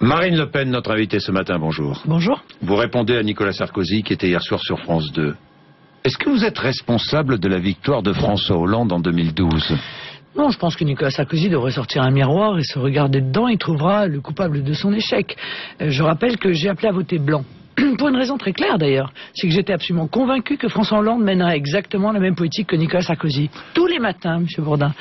Marine Le Pen, notre invitée ce matin, bonjour. Bonjour. Vous répondez à Nicolas Sarkozy qui était hier soir sur France 2. Est-ce que vous êtes responsable de la victoire de François Hollande en 2012 ? Non, je pense que Nicolas Sarkozy devrait sortir un miroir et se regarder dedans, il trouvera le coupable de son échec. Je rappelle que j'ai appelé à voter blanc. Pour une raison très claire d'ailleurs, c'est que j'étais absolument convaincu que François Hollande mènerait exactement la même politique que Nicolas Sarkozy. Tous les matins, M. Bourdin,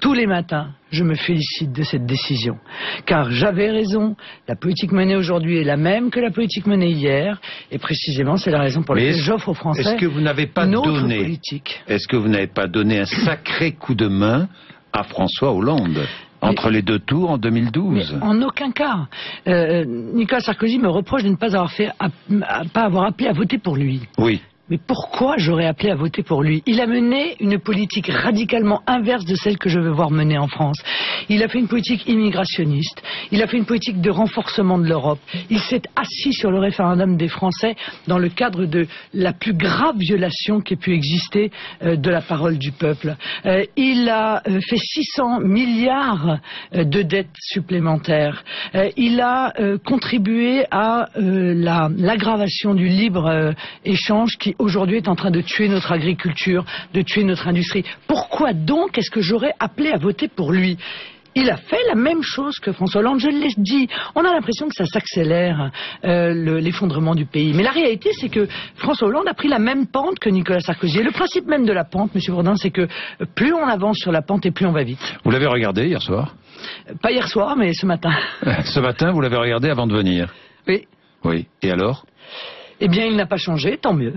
tous les matins, je me félicite de cette décision. Car j'avais raison, la politique menée aujourd'hui est la même que la politique menée hier, et précisément c'est la raison pour laquelle j'offre aux Français est-ce que vous n'avez pas une autre donné, politique. Est-ce que vous n'avez pas donné un sacré coup de main à François Hollande entre les deux tours en 2012. Mais en aucun cas. Nicolas Sarkozy me reproche de ne pas avoir appelé à voter pour lui. Oui. Mais pourquoi j'aurais appelé à voter pour lui? Il a mené une politique radicalement inverse de celle que je veux voir mener en France. Il a fait une politique immigrationniste, il a fait une politique de renforcement de l'Europe, il s'est assis sur le référendum des Français dans le cadre de la plus grave violation qui ait pu exister de la parole du peuple. Il a fait 600 milliards de dettes supplémentaires. Il a contribué à l'aggravation du libre-échange qui aujourd'hui est en train de tuer notre agriculture, de tuer notre industrie. Pourquoi donc est-ce que j'aurais appelé à voter pour lui ? Il a fait la même chose que François Hollande, je l'ai dit. On a l'impression que ça s'accélère, l'effondrement du pays. Mais la réalité, c'est que François Hollande a pris la même pente que Nicolas Sarkozy. Et le principe même de la pente, M. Bourdin, c'est que plus on avance sur la pente et plus on va vite. Vous l'avez regardé hier soir ? Pas hier soir, mais ce matin. Ce matin, vous l'avez regardé avant de venir ? Oui. Oui. Et alors ? Eh bien, il n'a pas changé, tant mieux.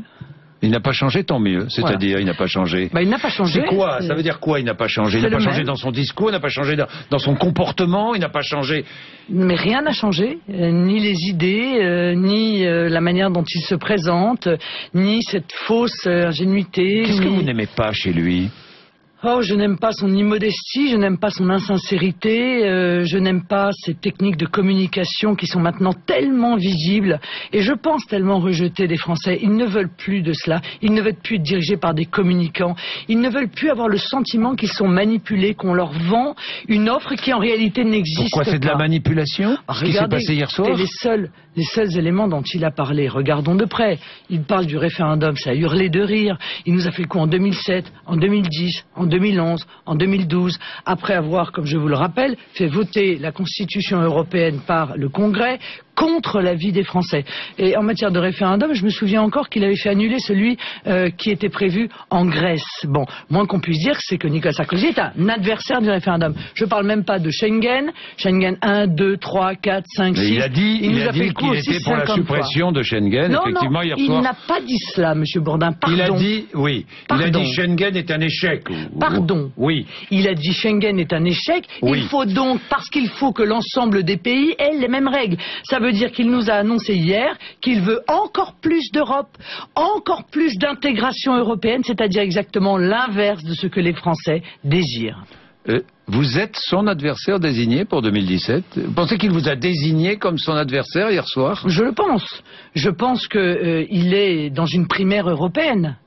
Il n'a pas changé, tant mieux. C'est-à-dire, voilà. Il n'a pas changé. Il n'a pas changé. C'est quoi ? Ça veut dire quoi, il n'a pas changé ? Il n'a pas changé dans son discours, il n'a pas changé dans son comportement, il n'a pas changé... Mais rien n'a changé, ni les idées, ni la manière dont il se présente, ni cette fausse ingénuité. Qu'est-ce que vous n'aimez pas chez lui ? Oh, je n'aime pas son immodestie, je n'aime pas son insincérité, je n'aime pas ces techniques de communication qui sont maintenant tellement visibles et je pense tellement rejetées des Français. Ils ne veulent plus de cela, ils ne veulent plus être dirigés par des communicants, ils ne veulent plus avoir le sentiment qu'ils sont manipulés, qu'on leur vend une offre qui en réalité n'existe pas. Pourquoi c'est de la manipulation ? Ce qui s'est passé hier soir ? Les seuls éléments dont il a parlé, regardons de près. Il parle du référendum, ça a hurlé de rire. Il nous a fait le coup en 2007, en 2010, en 2011, en 2012, après avoir, comme je vous le rappelle, fait voter la Constitution européenne par le Congrès contre l'avis des Français. Et en matière de référendum, je me souviens encore qu'il avait fait annuler celui qui était prévu en Grèce. Bon, moins qu'on puisse dire, c'est que Nicolas Sarkozy est un adversaire du référendum. Je ne parle même pas de Schengen 1, 2, 3, 4, 5, 6... Il a dit qu'il était pour la suppression de Schengen, effectivement, hier soir. Il n'a pas dit cela, M. Bourdin, pardon. Il a dit, oui, il a dit Schengen est un échec. Pardon. Oui. Il a dit Schengen est un échec. Oui. Il faut donc, parce qu'il faut que l'ensemble des pays aient les mêmes règles. Ça veut dire qu'il nous a annoncé hier qu'il veut encore plus d'Europe, encore plus d'intégration européenne, c'est-à-dire exactement l'inverse de ce que les Français désirent. Vous êtes son adversaire désigné pour 2017 ? Vous pensez qu'il vous a désigné comme son adversaire hier soir ? Je le pense. Je pense qu'il est dans une primaire européenne.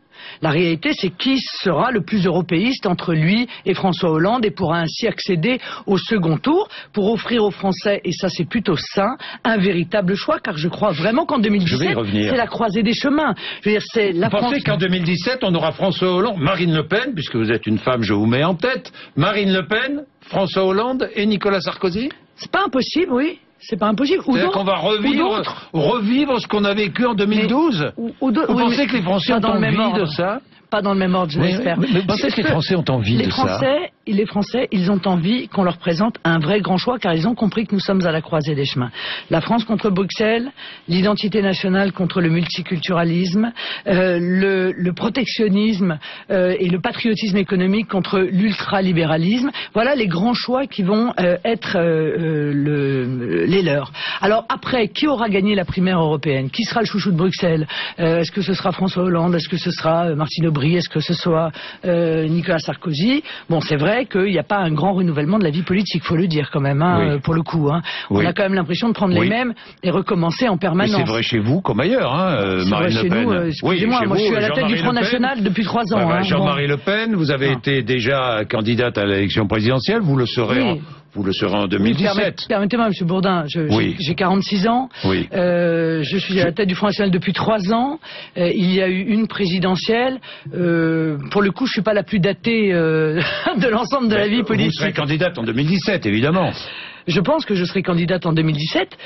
La réalité, c'est qui sera le plus européiste entre lui et François Hollande et pourra ainsi accéder au second tour pour offrir aux Français, et ça c'est plutôt sain, un véritable choix, car je crois vraiment qu'en 2017, c'est la croisée des chemins. Je veux dire, c'est la France... Vous pensez qu'en 2017, on aura François Hollande, Marine Le Pen, puisque vous êtes une femme, je vous mets en tête, Marine Le Pen, François Hollande et Nicolas Sarkozy ? C'est pas impossible, oui. C'est pas impossible. C'est-à-dire qu'on va revivre ce qu'on a vécu en 2012 ? Vous pensez que les Français ont envie de ça ? Pas dans le même ordre, je l'espère. Mais vous pensez que les Français ont envie de ça ? Les Français, ils ont envie qu'on leur présente un vrai grand choix, car ils ont compris que nous sommes à la croisée des chemins. La France contre Bruxelles, l'identité nationale contre le multiculturalisme, le protectionnisme et le patriotisme économique contre l'ultralibéralisme. Voilà les grands choix qui vont être les leurs. Alors après, qui aura gagné la primaire européenne ? Qui sera le chouchou de Bruxelles ? Est-ce que ce sera François Hollande ? Est-ce que ce sera Martine Aubry ? Est-ce que ce soit Nicolas Sarkozy ? Bon, c'est vrai qu'il n'y a pas un grand renouvellement de la vie politique, faut le dire quand même, hein, pour le coup. Hein. On a quand même l'impression de prendre les mêmes et recommencer en permanence. Mais c'est vrai chez vous comme ailleurs, hein, Marine Le Pen. Excusez-moi, moi je suis à la tête du Front National depuis 3 ans. Jean-Marie Le Pen, vous avez été déjà candidate à l'élection présidentielle, vous le serez vous le serez en 2017. Permettez-moi, M. Bourdin, j'ai 46 ans, oui. Je suis à la tête du Front National depuis 3 ans, il y a eu une présidentielle, pour le coup je suis pas la plus datée de l'ensemble de la vie politique. Vous serez candidate en 2017, évidemment. Je pense que je serai candidate en 2017,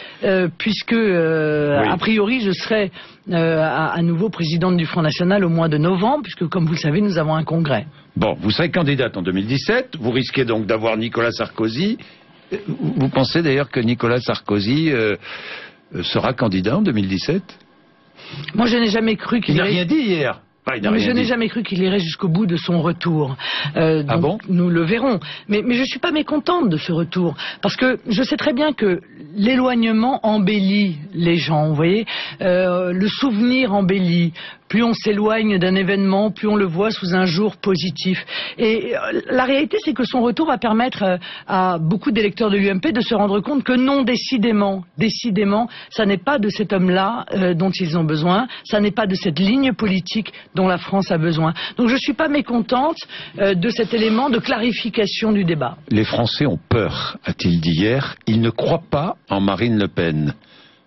puisque, a priori, je serai à nouveau présidente du Front National au mois de novembre, puisque, comme vous le savez, nous avons un congrès. Bon, vous serez candidate en 2017, vous risquez donc d'avoir Nicolas Sarkozy. Vous pensez d'ailleurs que Nicolas Sarkozy sera candidat en 2017? Moi, je n'ai jamais cru qu'il... Il n'a rien dit hier. Mais je n'ai jamais cru qu'il irait jusqu'au bout de son retour. Ah bon? Nous le verrons. Mais je ne suis pas mécontente de ce retour. Parce que je sais très bien que l'éloignement embellit les gens, vous voyez. Le souvenir embellit. Plus on s'éloigne d'un événement, plus on le voit sous un jour positif. Et la réalité, c'est que son retour va permettre à beaucoup d'électeurs de l'UMP de se rendre compte que non, décidément, ça n'est pas de cet homme-là dont ils ont besoin, ça n'est pas de cette ligne politique dont la France a besoin. Donc je ne suis pas mécontente de cet élément de clarification du débat. Les Français ont peur, a-t-il dit hier. Ils ne croient pas en Marine Le Pen.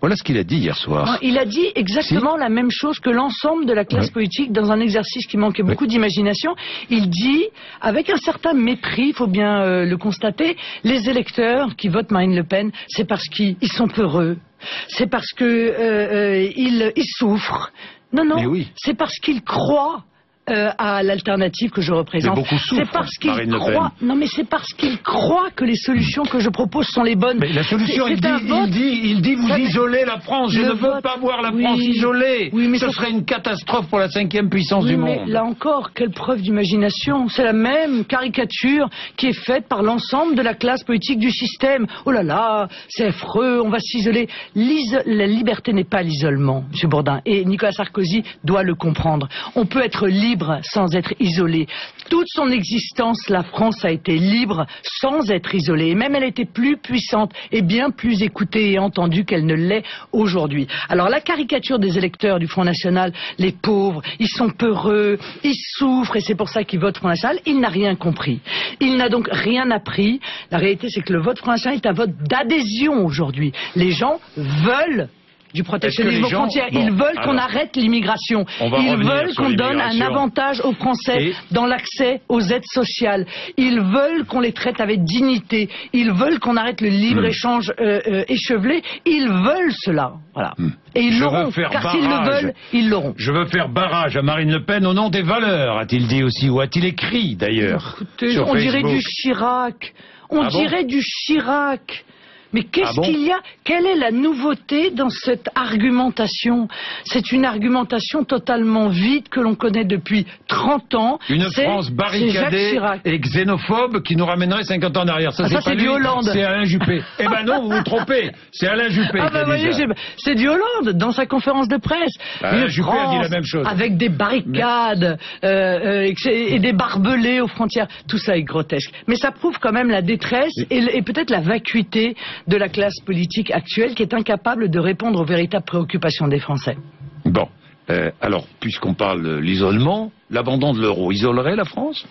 Voilà ce qu'il a dit hier soir. Il a dit exactement la même chose que l'ensemble de la classe politique dans un exercice qui manquait beaucoup d'imagination. Il dit, avec un certain mépris, il faut bien le constater, les électeurs qui votent Marine Le Pen, c'est parce qu'ils sont peureux, c'est parce qu'ils souffrent. Non, c'est parce qu'ils croient à l'alternative que je représente. C'est parce qu'ils croient. Non, mais c'est parce qu'ils croient que les solutions que je propose sont les bonnes. Mais la solution, il dit vous isolez la France. Je ne veux pas voir la France isolée. Oui, mais ce serait une catastrophe pour la 5e puissance du monde. Mais là encore, quelle preuve d'imagination. C'est la même caricature qui est faite par l'ensemble de la classe politique du système. Oh là là, c'est affreux, on va s'isoler. La liberté n'est pas l'isolement, M. Bourdin. Et Nicolas Sarkozy doit le comprendre. On peut être libre sans être isolé. Toute son existence, la France a été libre sans être isolée. Et même elle a été plus puissante et bien plus écoutée et entendue qu'elle ne l'est aujourd'hui. Alors la caricature des électeurs du Front National, les pauvres, ils sont peureux, ils souffrent et c'est pour ça qu'ils votent Front National, il n'a rien compris. Il n'a donc rien appris. La réalité, c'est que le vote Front National est un vote d'adhésion aujourd'hui. Les gens veulent du protectionnisme aux frontières. Ils veulent qu'on arrête l'immigration. Ils veulent qu'on donne un avantage aux Français dans l'accès aux aides sociales. Ils veulent qu'on les traite avec dignité. Ils veulent qu'on arrête le libre-échange échevelé. Ils veulent cela. Voilà. Et ils l'auront. Car s'ils le veulent, ils l'auront. Je veux faire barrage à Marine Le Pen au nom des valeurs, a-t-il dit aussi, ou a-t-il écrit d'ailleurs? On dirait du Chirac. On dirait du Chirac. Mais qu'est-ce qu'il y a? Quelle est la nouveauté dans cette argumentation? C'est une argumentation totalement vide que l'on connaît depuis 30 ans. Une France barricadée et xénophobe qui nous ramènerait 50 ans en arrière. Ça c'est du Hollande. C'est Alain Juppé. Eh ben non, vous vous trompez. C'est Alain Juppé qui a dit ça. C'est du Hollande dans sa conférence de presse. Alain Juppé a dit la même chose. Avec des barricades et des barbelés aux frontières. Tout ça est grotesque. Mais ça prouve quand même la détresse et peut-être la vacuité de la classe politique actuelle qui est incapable de répondre aux véritables préoccupations des Français. Bon, alors, puisqu'on parle de l'isolement, l'abandon de l'euro isolerait la France ?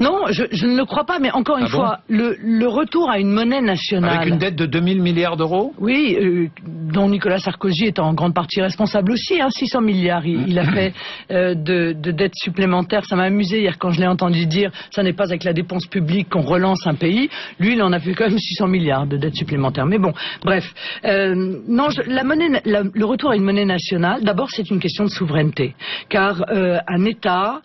Non, je ne le crois pas, mais encore une fois, le retour à une monnaie nationale... Avec une dette de 2000 milliards d'euros ? Oui, dont Nicolas Sarkozy est en grande partie responsable aussi, 600 milliards il a fait de dettes supplémentaires. Ça m'a amusé hier quand je l'ai entendu dire, ça n'est pas avec la dépense publique qu'on relance un pays. Lui, il en a fait quand même 600 milliards de dettes supplémentaires. Mais bon, bref. Non, le retour à une monnaie nationale, d'abord c'est une question de souveraineté. Car un État,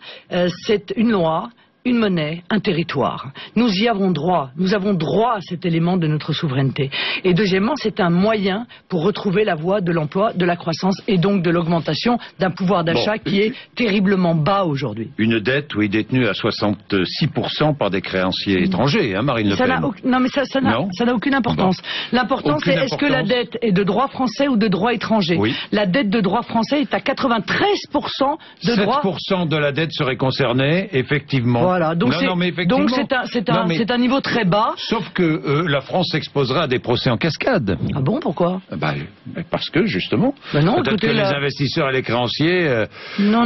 c'est une loi, une monnaie, un territoire. Nous y avons droit. Nous avons droit à cet élément de notre souveraineté. Et deuxièmement, c'est un moyen pour retrouver la voie de l'emploi, de la croissance et donc de l'augmentation d'un pouvoir d'achat qui est terriblement bas aujourd'hui. Une dette, oui, détenue à 66% par des créanciers étrangers, Marine Le Pen. Non, mais ça n'a aucune importance. L'important, c'est est-ce que la dette est de droit français ou de droit étranger? La dette de droit français est à 93% de droit... 7% de la dette serait concernée, effectivement. Voilà, donc c'est un niveau très bas. Sauf que la France s'exposera à des procès en cascade. Ah bon, pourquoi? Parce que, justement, non, peut-être que les investisseurs et les créanciers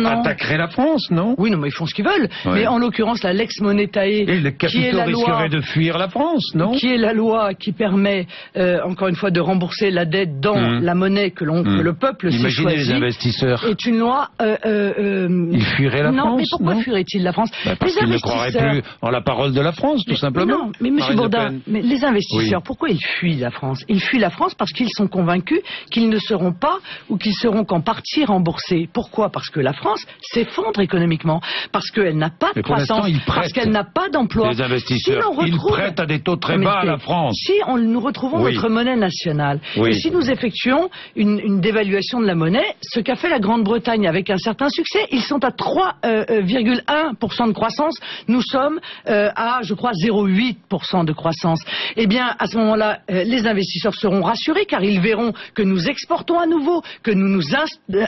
attaqueraient la France, non? Oui, non, mais ils font ce qu'ils veulent. Ouais. Mais en l'occurrence, la Lex Monetae, et les capitaux risqueraient de fuir la France, non? Qui est la loi qui permet, encore une fois, de rembourser la dette dans la monnaie que le peuple s'est choisi. Imaginez les investisseurs. Est une loi... ils fuiraient la France, non, mais pourquoi fuiraient-ils la France? Parce qu'ils ne croiraient plus en la parole de la France, tout simplement. Non, mais monsieur Bourdin, mais les investisseurs, pourquoi ils fuient la France? Ils fuient la France parce qu'ils sont convaincus qu'ils ne seront pas ou qu'ils seront qu'en partie remboursés. Pourquoi? Parce que la France s'effondre économiquement, parce qu'elle n'a pas de croissance, parce qu'elle n'a pas d'emploi. Les investisseurs, ils prêtent à des taux très bas à la France. Si nous retrouvons notre monnaie nationale, et si nous effectuons une dévaluation de la monnaie, ce qu'a fait la Grande-Bretagne avec un certain succès, ils sont à 3,1% de croissance, nous sommes à, je crois, 0,8% de croissance. Eh bien, à ce moment-là, les investisseurs seront rassurés car ils verront que nous exportons à nouveau, que nous nous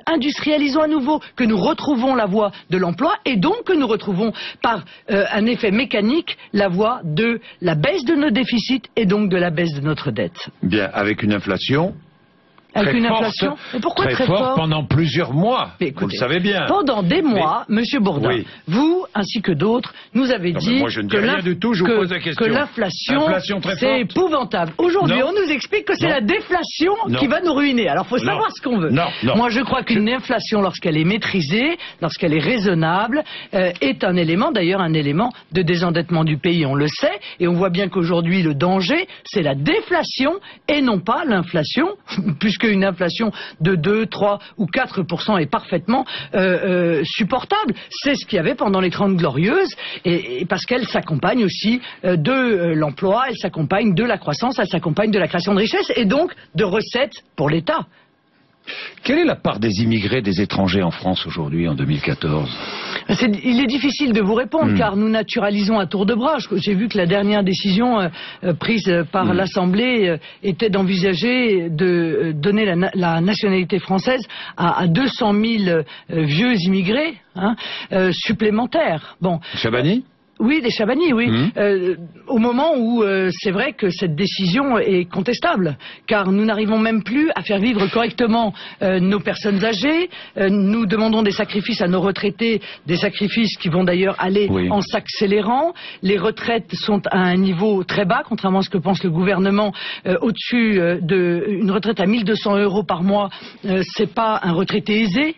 industrialisons à nouveau, que nous retrouvons la voie de l'emploi et donc que nous retrouvons par un effet mécanique la voie de la baisse de nos déficits et donc de la baisse de notre dette. Bien, avec une inflation... Avec une inflation. Mais pourquoi très forte pendant plusieurs mois. Mais écoutez, vous le savez bien. Pendant des mois, Monsieur Bourdin, vous ainsi que d'autres, nous avez dit que l'inflation, c'est épouvantable. Aujourd'hui, on nous explique que c'est la déflation qui va nous ruiner. Alors, il faut savoir ce qu'on veut. Moi, je crois qu'une inflation, lorsqu'elle est maîtrisée, lorsqu'elle est raisonnable, est un élément, d'ailleurs, un élément de désendettement du pays. On le sait, et on voit bien qu'aujourd'hui, le danger, c'est la déflation et non pas l'inflation, puisque une inflation de 2, 3 ou 4% est parfaitement supportable. C'est ce qu'il y avait pendant les 30 Glorieuses, et parce qu'elle s'accompagne aussi de l'emploi, elle s'accompagne de la croissance, elle s'accompagne de la création de richesses et donc de recettes pour l'État. Quelle est la part des immigrés, des étrangers en France aujourd'hui, en 2014 ? Il est difficile de vous répondre car nous naturalisons à tour de bras. J'ai vu que la dernière décision prise par l'Assemblée était d'envisager de donner la nationalité française à 200 000 vieux immigrés supplémentaires. Bon. Chabani ? Oui, des Chabani, oui. Au moment où c'est vrai que cette décision est contestable, car nous n'arrivons même plus à faire vivre correctement nos personnes âgées. Nous demandons des sacrifices à nos retraités, des sacrifices qui vont d'ailleurs aller en s'accélérant. Les retraites sont à un niveau très bas, contrairement à ce que pense le gouvernement. Au-dessus d'une retraite à 1 200 € par mois, c'est pas un retraité aisé.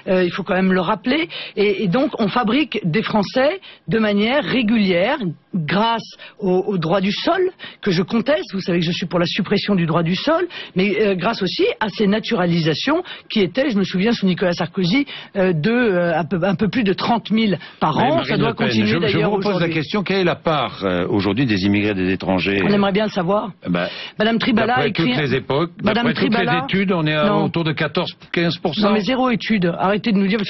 Il faut quand même le rappeler, et donc on fabrique des Français de manière régulière grâce au droit du sol que je conteste. Vous savez que je suis pour la suppression du droit du sol, mais grâce aussi à ces naturalisations qui étaient, je me souviens sous Nicolas Sarkozy, un peu plus de 30 000 par an. Ça doit continuer d'ailleurs aujourd'hui. Je vous pose la question, quelle est la part aujourd'hui des immigrés, des étrangers? On aimerait bien le savoir. Madame Tribala a écrit... D'après toutes les époques, d'après toutes les études, on est autour de 14-15%. Non mais zéro étude. Arrêtez de nous dire...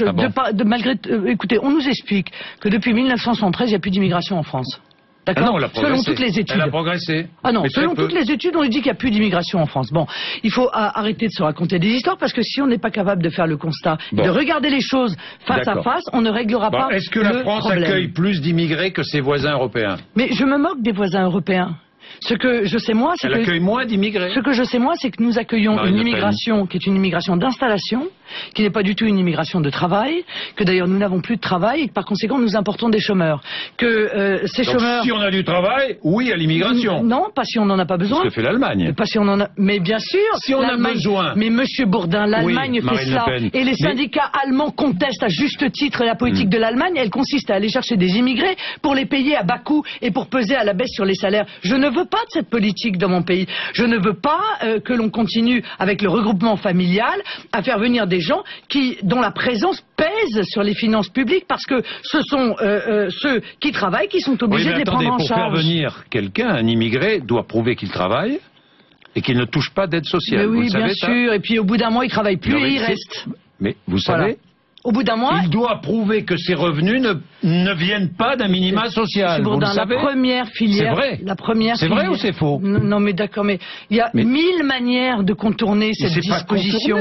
écoutez, on nous explique que depuis 1973, il n'y a plus d'immigration en France. D'accord. Selon toutes les études. Elle a progressé. Ah non, selon toutes les études, on nous dit qu'il n'y a plus d'immigration en France. Bon, il faut arrêter de se raconter des histoires parce que si on n'est pas capable de faire le constat, de regarder les choses face à face, on ne réglera pas le problème. Est-ce que la France accueille plus d'immigrés que ses voisins européens? Mais je me moque des voisins européens. Ce que je sais moi, c'est Elle accueille moins d'immigrés. Ce que je sais moi, c'est que nous accueillons une immigration qui est une immigration d'installation, qui n'est pas du tout une immigration de travail, que d'ailleurs nous n'avons plus de travail et que par conséquent nous importons des chômeurs. Que ces chômeurs... Si on a du travail, oui à l'immigration. Non, pas si on n'en a pas besoin. Ce que fait l'Allemagne. Pas si on en a... Mais bien sûr. Si on a besoin. Mais Monsieur Bourdin, l'Allemagne fait ça. Et les syndicats allemands contestent à juste titre la politique de l'Allemagne. Elle consiste à aller chercher des immigrés pour les payer à bas coût et pour peser à la baisse sur les salaires. Je ne veux pas de cette politique dans mon pays. Je ne veux pas que l'on continue avec le regroupement familial à faire venir des gens dont la présence pèse sur les finances publiques parce que ce sont ceux qui travaillent qui sont obligés de les prendre en charge. Pour faire venir quelqu'un, un immigré doit prouver qu'il travaille et qu'il ne touche pas d'aide sociale. Mais oui, bien sûr. Et puis au bout d'un mois, il travaille plus et il reste. Mais vous savez... Au bout d'un mois... Il doit prouver que ses revenus ne viennent pas d'un minima social. Vous le savez ? La première filière... C'est vrai. La première c'est vrai ou c'est faux ? Non, mais d'accord, mais il y a 1000 manières de contourner cette disposition.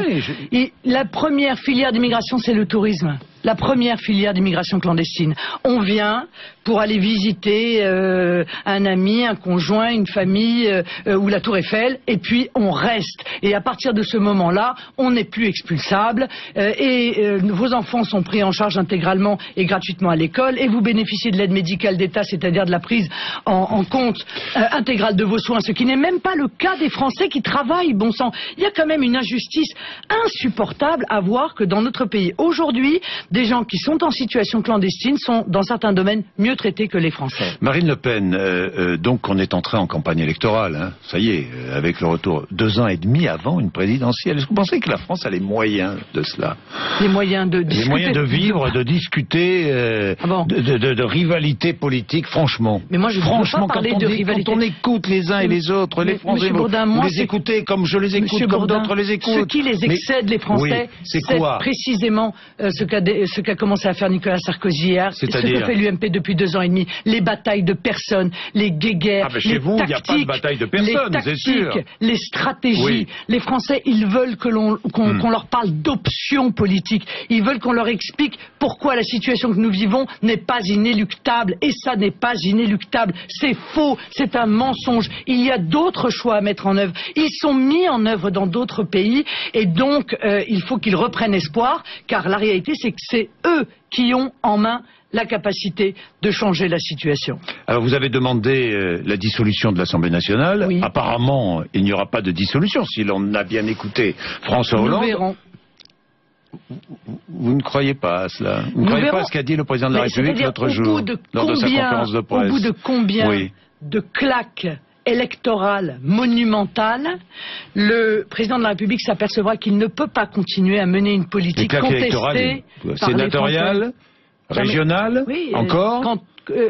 La première filière d'immigration, c'est le tourisme. la première filière d'immigration clandestine. On vient pour aller visiter un ami, un conjoint, une famille ou la Tour Eiffel, et puis on reste. Et à partir de ce moment-là, on n'est plus expulsable, vos enfants sont pris en charge intégralement et gratuitement à l'école, et vous bénéficiez de l'aide médicale d'État, c'est-à-dire de la prise en compte intégrale de vos soins, ce qui n'est même pas le cas des Français qui travaillent, bon sang. Il y a quand même une injustice insupportable à voir que dans notre pays, aujourd'hui, des gens qui sont en situation clandestine sont, dans certains domaines, mieux traités que les Français. Marine Le Pen, donc on est entré en campagne électorale, hein, ça y est, avec le retour 2 ans et demi avant une présidentielle. Est-ce que vous pensez que la France a les moyens de cela? Les moyens de discuter. Les moyens de vivre, de discuter, de rivalité politique, franchement. Mais moi, je ne veux pas parler de rivalité. Quand on écoute les uns et les autres, les Français, vous les écoutez comme je les écoute, comme d'autres les écoutent. Ce qui les excède, les Français, c'est quoi? Précisément ce qu'a commencé à faire Nicolas Sarkozy hier, ce que fait l'UMP depuis 2 ans et demi, les batailles de personnes, les guéguerres, chez vous, il n'y a pas de bataille de personnes, c'est sûr. Les stratégies. Oui. Les Français, ils veulent qu'on leur parle d'options politiques. Ils veulent qu'on leur explique pourquoi la situation que nous vivons n'est pas inéluctable. Et ça n'est pas inéluctable. C'est faux. C'est un mensonge. Il y a d'autres choix à mettre en œuvre. Ils sont mis en œuvre dans d'autres pays. Et donc, il faut qu'ils reprennent espoir. Car la réalité, c'est que c'est eux qui ont en main la capacité de changer la situation. Alors vous avez demandé la dissolution de l'Assemblée nationale. Oui. Apparemment, il n'y aura pas de dissolution si l'on a bien écouté François Hollande. Nous verrons. Vous ne croyez pas à cela? Vous ne croyez pas à ce qu'a dit le président de la République l'autre jour lors de sa conférence de presse? Au bout de combien de claques électorale monumentale, le président de la République s'apercevra qu'il ne peut pas continuer à mener une politique contestée par sénatoriale, régionale, encore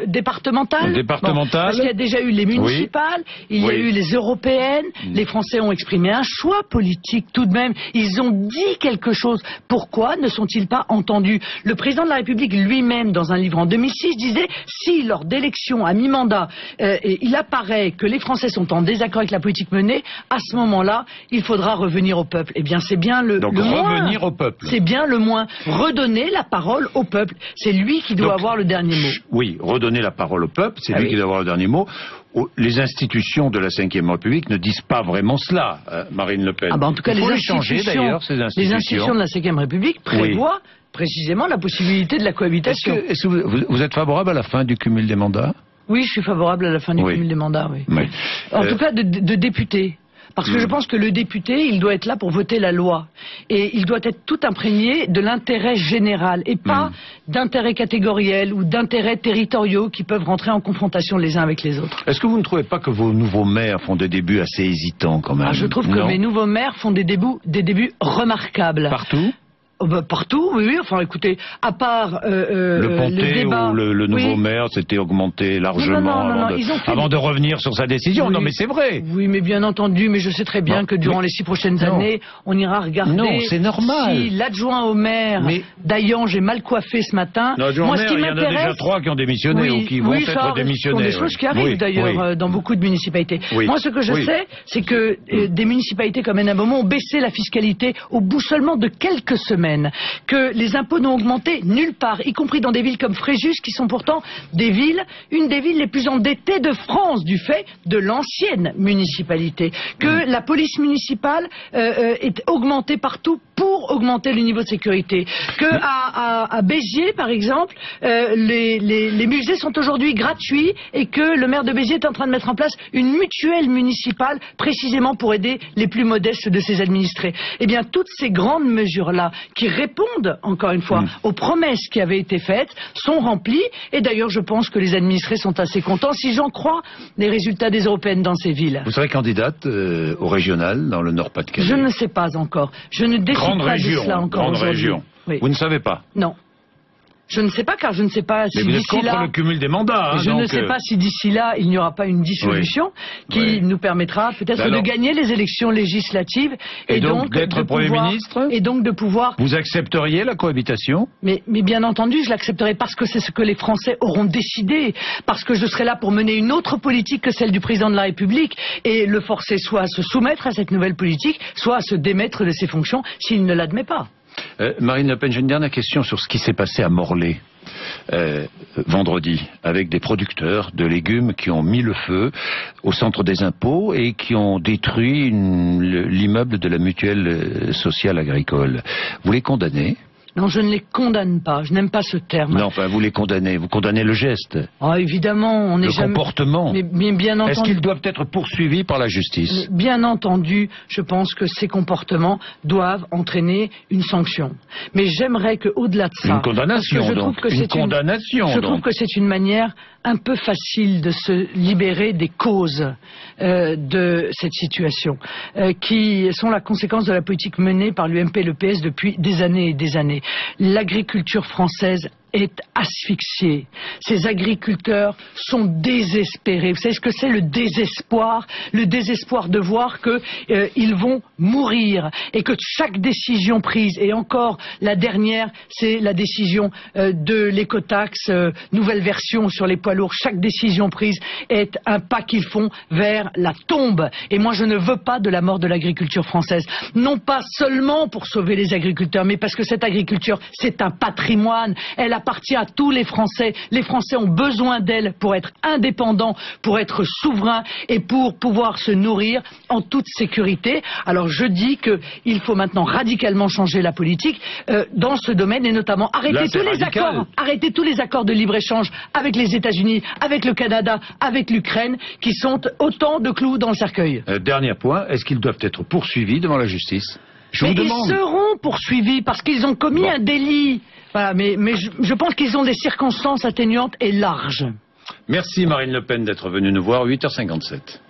départementale. Parce qu'il y a déjà eu les municipales, il y a eu les européennes, les Français ont exprimé un choix politique tout de même, ils ont dit quelque chose. Pourquoi ne sont-ils pas entendus? Le président de la République lui-même, dans un livre en 2006, disait si lors d'élections à mi-mandat, il apparaît que les Français sont en désaccord avec la politique menée, à ce moment-là, il faudra revenir au peuple. Eh bien, c'est bien le moins. Revenir au peuple. C'est bien le moins. Redonner la parole au peuple. C'est lui qui doit avoir le dernier mot. Oui, redonner la parole au peuple, c'est lui qui doit avoir le dernier mot. Les institutions de la Ve République ne disent pas vraiment cela, Marine Le Pen. En tout cas, les institutions de la Ve République prévoient précisément la possibilité de la cohabitation. Est-ce que vous êtes favorable à la fin du cumul des mandats? Oui, je suis favorable à la fin du cumul des mandats, oui. En tout cas, de députés. Parce que je pense que le député, il doit être là pour voter la loi. Et il doit être tout imprégné de l'intérêt général et pas d'intérêts catégoriels ou d'intérêts territoriaux qui peuvent rentrer en confrontation les uns avec les autres. Est-ce que vous ne trouvez pas que vos nouveaux maires font des débuts assez hésitants quand même? Je trouve que mes nouveaux maires font des débuts remarquables. Partout? Partout, oui. Enfin, écoutez, à part le Pontet où le nouveau maire s'était augmenté largement avant de revenir sur sa décision. Non, mais c'est vrai. Oui, mais bien entendu. Mais je sais très bien que durant les 6 prochaines années, on ira regarder. Non, c'est normal. Si l'adjoint au maire d'Ayan, j'ai mal coiffé ce matin. Moi, ce qui m'intéresse, il y en a déjà 3 qui ont démissionné ou qui vont être démissionnaires. Ce sont des choses qui arrivent d'ailleurs dans beaucoup de municipalités. Moi, ce que je sais, c'est que des municipalités comme Hénin-Beaumont ont baissé la fiscalité au bout seulement de quelques semaines. Que les impôts n'ont augmenté nulle part, y compris dans des villes comme Fréjus, qui sont pourtant une des villes les plus endettées de France, du fait de l'ancienne municipalité. Que la police municipale est augmentée partout pour augmenter le niveau de sécurité. Que à Béziers, par exemple, les musées sont aujourd'hui gratuits et que le maire de Béziers est en train de mettre en place une mutuelle municipale précisément pour aider les plus modestes de ses administrés. Eh bien, toutes ces grandes mesures-là qui répondent, encore une fois, aux promesses qui avaient été faites, sont remplies. Et d'ailleurs, je pense que les administrés sont assez contents, si j'en crois les résultats des européennes dans ces villes. Vous serez candidate au régional dans le Nord-Pas-de-Calais? Je ne sais pas encore. Je ne décide pas de cela encore aujourd'hui. Grande région. Oui. Vous ne savez pas? Non. Je ne sais pas, car je ne sais pas si d'ici là... Mais vous êtes contre le cumul des mandats. Je ne sais pas si d'ici là, il n'y aura pas une dissolution qui nous permettra peut-être de gagner les élections législatives et donc d'être Premier ministre. Et donc de pouvoir... Vous accepteriez la cohabitation? Mais bien entendu, je l'accepterai parce que c'est ce que les Français auront décidé. Parce que je serai là pour mener une autre politique que celle du président de la République et le forcer soit à se soumettre à cette nouvelle politique, soit à se démettre de ses fonctions s'il ne l'admet pas. Marine Le Pen, j'ai une dernière question sur ce qui s'est passé à Morlaix. Vendredi, avec des producteurs de légumes qui ont mis le feu au centre des impôts et qui ont détruit l'immeuble de la mutuelle sociale agricole. Vous les condamnez ? Non, je ne les condamne pas. Je n'aime pas ce terme. Non, enfin, vous les condamnez. Vous condamnez le geste. Ah, évidemment, on n'est jamais... Le comportement. Mais bien entendu... Est-ce qu'ils doivent être poursuivis par la justice ? Bien entendu, je pense que ces comportements doivent entraîner une sanction. Mais j'aimerais qu'au-delà de ça... Une condamnation, donc. Une condamnation, je trouve que c'est une manière un peu facile de se libérer des causes de cette situation, qui sont la conséquence de la politique menée par l'UMP et le PS depuis des années et des années. L'agriculture française est asphyxiée. Ces agriculteurs sont désespérés. Vous savez ce que c'est le désespoir? Le désespoir de voir qu'ils vont mourir et que chaque décision prise, et encore la dernière, c'est la décision de l'écotaxe, nouvelle version sur les poids lourds, chaque décision prise est un pas qu'ils font vers la tombe. Et moi je ne veux pas de la mort de l'agriculture française. Non pas seulement pour sauver les agriculteurs, mais parce que cette agriculture, c'est un patrimoine. Elle appartient à tous les Français. Les Français ont besoin d'elle pour être indépendants, pour être souverains et pour pouvoir se nourrir en toute sécurité. Alors je dis qu'il faut maintenant radicalement changer la politique dans ce domaine et notamment arrêter tous les accords de libre-échange avec les États-Unis, avec le Canada, avec l'Ukraine, qui sont autant de clous dans le cercueil. Dernier point, est-ce qu'ils doivent être poursuivis devant la justice? Ils seront poursuivis parce qu'ils ont commis un délit. Voilà, mais je pense qu'ils ont des circonstances atténuantes et larges. Merci Marine Le Pen d'être venue nous voir, 8h57.